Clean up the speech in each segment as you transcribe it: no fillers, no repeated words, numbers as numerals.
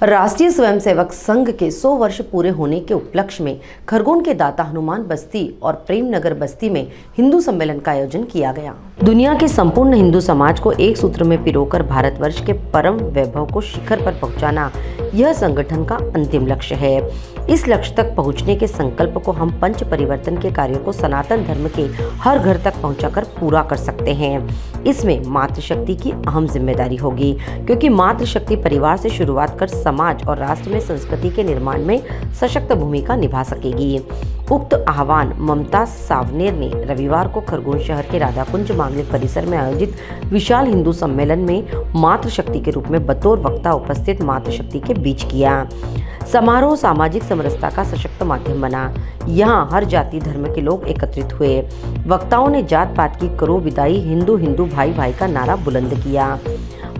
राष्ट्रीय स्वयंसेवक संघ के 100 वर्ष पूरे होने के उपलक्ष्य में खरगोन के दाता हनुमान बस्ती और प्रेमनगर बस्ती में हिंदू सम्मेलन का आयोजन किया गया। दुनिया के संपूर्ण हिंदू समाज को एक सूत्र में पिरोकर भारतवर्ष के परम वैभव को शिखर पर पहुंचाना यह संगठन का अंतिम लक्ष्य है। इस लक्ष्य तक पहुंचने के संकल्प को हम पंच परिवर्तन के कार्यों को सनातन धर्म के हर घर तक पहुंचाकर पूरा कर सकते हैं। इसमें मातृशक्ति की अहम जिम्मेदारी होगी, क्योंकि मातृशक्ति परिवार से शुरुआत कर समाज और राष्ट्र में संस्कृति के निर्माण में सशक्त भूमिका निभा सकेगी। उक्त आह्वान ममता सावनेर ने रविवार को खरगोन शहर के राधाकुंज मांगलिक परिसर में आयोजित विशाल हिंदू सम्मेलन में मातृशक्ति के रूप में बतौर वक्ता उपस्थित मातृशक्ति के बीच किया। समारोह सामाजिक समरसता का सशक्त माध्यम बना। यहाँ हर जाति धर्म के लोग एकत्रित हुए। वक्ताओं ने जात पात की करो विदाई, हिंदू हिंदू भाई भाई का नारा बुलंद किया।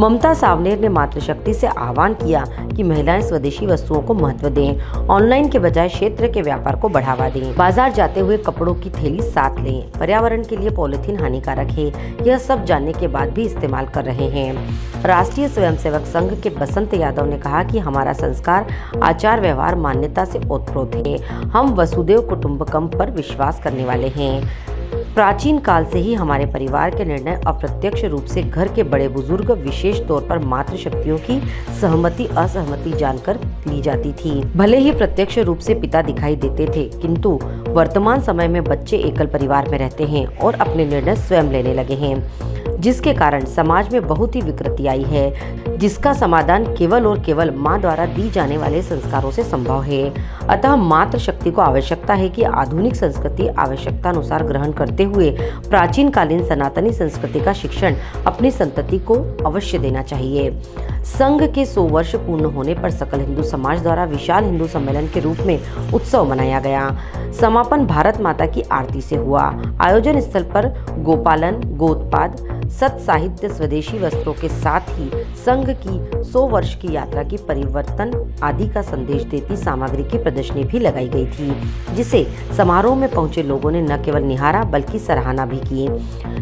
ममता सावनेर ने मातृशक्ति से आह्वान किया कि महिलाएं स्वदेशी वस्तुओं को महत्व दें, ऑनलाइन के बजाय क्षेत्र के व्यापार को बढ़ावा दें, बाजार जाते हुए कपड़ों की थैली साथ लें, पर्यावरण के लिए पॉलिथीन हानिकारक है, यह सब जानने के बाद भी इस्तेमाल कर रहे हैं। राष्ट्रीय स्वयंसेवक संघ के बसंत यादव ने कहा कि हमारा संस्कार आचार व्यवहार मान्यता से ओतप्रोत है। हम वसुदेव कुटुंबकम पर विश्वास करने वाले हैं। प्राचीन काल से ही हमारे परिवार के निर्णय अप्रत्यक्ष रूप से घर के बड़े बुजुर्ग, विशेष तौर पर मातृशक्तियों की सहमति असहमति जानकर ली जाती थी। भले ही प्रत्यक्ष रूप से पिता दिखाई देते थे, किंतु वर्तमान समय में बच्चे एकल परिवार में रहते हैं और अपने निर्णय स्वयं लेने लगे हैं, जिसके कारण समाज में बहुत ही विकृति आई है, जिसका समाधान केवल और केवल माँ द्वारा दी जाने वाले संस्कारों से संभव है। अतः मातृशक्ति को आवश्यकता है कि आधुनिक संस्कृति आवश्यकता अनुसार ग्रहण करते हुए प्राचीन कालीन सनातनी संस्कृति का शिक्षण अपनी संतति को अवश्य देना चाहिए। संघ के 100 वर्ष पूर्ण होने पर सकल हिंदू समाज द्वारा विशाल हिंदू सम्मेलन के रूप में उत्सव मनाया गया। समापन भारत माता की आरती से हुआ। आयोजन स्थल पर गोपालन, गोत्पाद, सत साहित्य, स्वदेशी वस्त्रों के साथ ही संघ की 100 वर्ष की यात्रा की परिवर्तन आदि का संदेश देती सामग्री की प्रदर्शनी भी लगाई गई थी, जिसे समारोह में पहुंचे लोगों ने न केवल निहारा बल्कि सराहना भी की।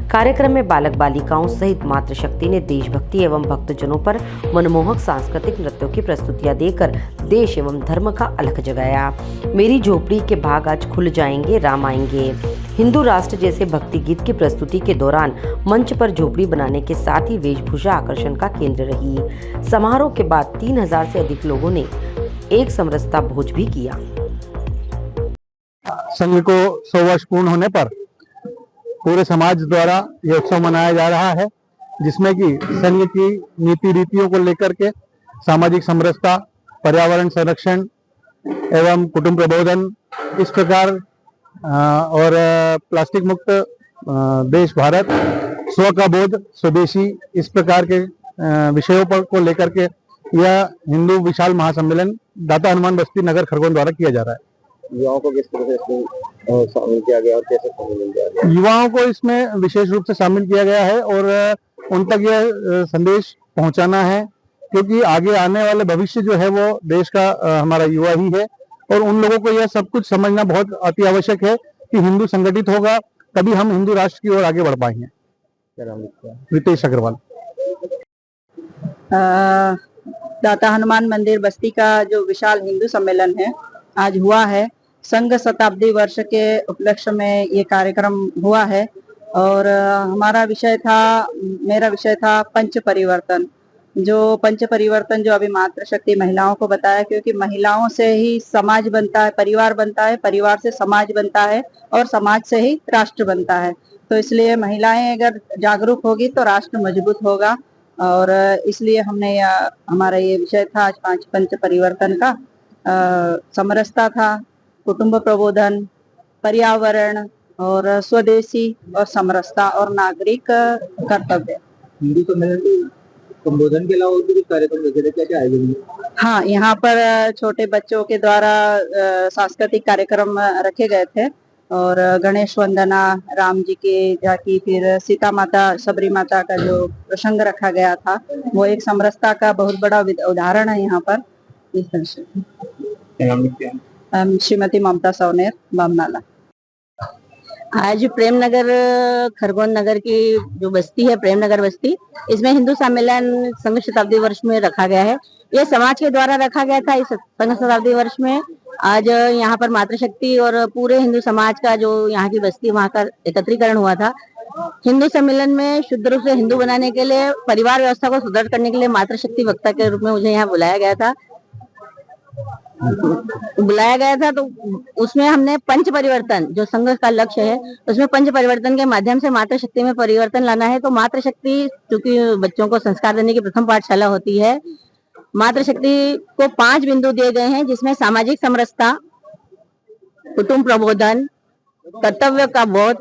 कार्यक्रम में बालक बालिकाओं सहित मातृशक्ति ने देशभक्ति एवं भक्तजनों पर मनमोहक सांस्कृतिक नृत्यों की प्रस्तुतियां देकर देश एवं धर्म का अलख जगाया। मेरी झोपड़ी के भाग आज खुल जाएंगे, राम आएंगे, हिंदू राष्ट्र जैसे भक्ति गीत की प्रस्तुति के दौरान मंच पर झोपड़ी बनाने के साथ ही वेशभूषा आकर्षण का केंद्र रही। समारोह के बाद 3000 से अधिक लोगों ने एक समरसता भोज भी किया। संघ को 100 वर्ष पूर्ण होने पर पूरे समाज द्वारा यह उत्सव मनाया जा रहा है, जिसमें कि संघ की नीति रीतियों को लेकर के सामाजिक समरसता, पर्यावरण संरक्षण एवं कुटुंब प्रबोधन, इस प्रकार और प्लास्टिक मुक्त देश भारत, स्व का बोध, स्वदेशी, इस प्रकार के विषयों पर को लेकर के यह हिंदू विशाल महासम्मेलन दाता हनुमान बस्ती नगर खरगोन द्वारा किया जा रहा है। युवाओं को किस तरह से इसमें शामिल किया गया और कैसे शामिल किया गया? युवाओं को इसमें विशेष रूप से शामिल किया गया है और उन तक यह संदेश पहुंचाना है, क्योंकि आगे आने वाले भविष्य जो है वो देश का हमारा युवा ही है और उन लोगों को यह सब कुछ समझना बहुत अति आवश्यक है कि हिंदू संगठित होगा तभी हम हिंदू राष्ट्र की ओर आगे बढ़ पाएंगे। रितेश अग्रवाल। दाता हनुमान मंदिर बस्ती का जो विशाल हिंदू सम्मेलन है आज हुआ है, संघ शताब्दी वर्ष के उपलक्ष्य में ये कार्यक्रम हुआ है और मेरा विषय था पंच परिवर्तन। जो पंच परिवर्तन जो अभी मातृशक्ति महिलाओं को बताया, क्योंकि महिलाओं से ही समाज बनता है, परिवार बनता है, परिवार से समाज बनता है और समाज से ही राष्ट्र बनता है। तो इसलिए महिलाएं अगर जागरूक होगी तो राष्ट्र मजबूत होगा और इसलिए हमने हमारा ये विषय था आज पंच परिवर्तन का। समरसता था, कुटुंब प्रबोधन, पर्यावरण और स्वदेशी और समरसता और नागरिक कर्तव्य। हिंदू सम्मेलन संबोधन के अलावा और भी कार्यक्रम रखे थे, क्या आयोजन? हाँ, यहाँ पर छोटे बच्चों के द्वारा सांस्कृतिक कार्यक्रम रखे गए थे और गणेश वंदना, राम जी के झांकी, फिर सीता माता, सबरी माता का जो प्रसंग रखा गया था, वो एक समरसता का बहुत बड़ा उदाहरण है यहाँ पर। इस तरह से श्रीमती ममता सावनेर, बामनाला। आज प्रेमनगर खरगोन नगर की जो बस्ती है, प्रेमनगर बस्ती, इसमें हिंदू सम्मेलन संघ शताब्दी वर्ष में रखा गया है। ये समाज के द्वारा रखा गया था। इस संघ शताब्दी वर्ष में आज यहाँ पर मातृशक्ति और पूरे हिंदू समाज का जो यहाँ की बस्ती, वहाँ का एकत्रीकरण हुआ था। हिंदू सम्मेलन में शुद्ध रूप से हिंदू बनाने के लिए, परिवार व्यवस्था को सुदृढ़ करने के लिए मातृशक्ति वक्ता के रूप में मुझे यहाँ बुलाया गया था। तो उसमें हमने पंच परिवर्तन, जो संघ का लक्ष्य है, उसमें पंच परिवर्तन के माध्यम से मातृशक्ति में परिवर्तन लाना है। तो मातृशक्ति, क्योंकि बच्चों को संस्कार देने की प्रथम पाठशाला होती है, मातृशक्ति को 5 बिंदु दिए गए हैं, जिसमें सामाजिक समरसता, कुटुंब प्रबोधन, कर्तव्य का बोध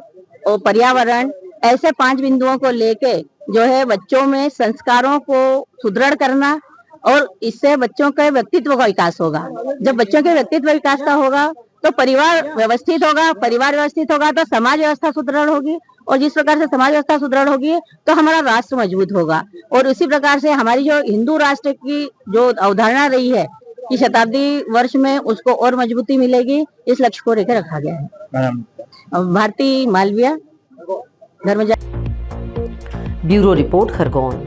और पर्यावरण, ऐसे 5 बिंदुओं को लेके जो है बच्चों में संस्कारों को सुदृढ़ करना, और इससे बच्चों के व्यक्तित्व का विकास होगा। जब बच्चों के व्यक्तित्व विकास का होगा तो परिवार व्यवस्थित होगा, परिवार व्यवस्थित होगा तो समाज व्यवस्था सुदृढ़ होगी, और जिस प्रकार से समाज व्यवस्था सुदृढ़ होगी तो हमारा राष्ट्र मजबूत होगा। और उसी प्रकार से हमारी जो हिंदू राष्ट्र की जो अवधारणा रही है कि शताब्दी वर्ष में उसको और मजबूती मिलेगी, इस लक्ष्य को लेकर रखा गया है। भारती मालविया, धर्म। Bureau report, Khargone.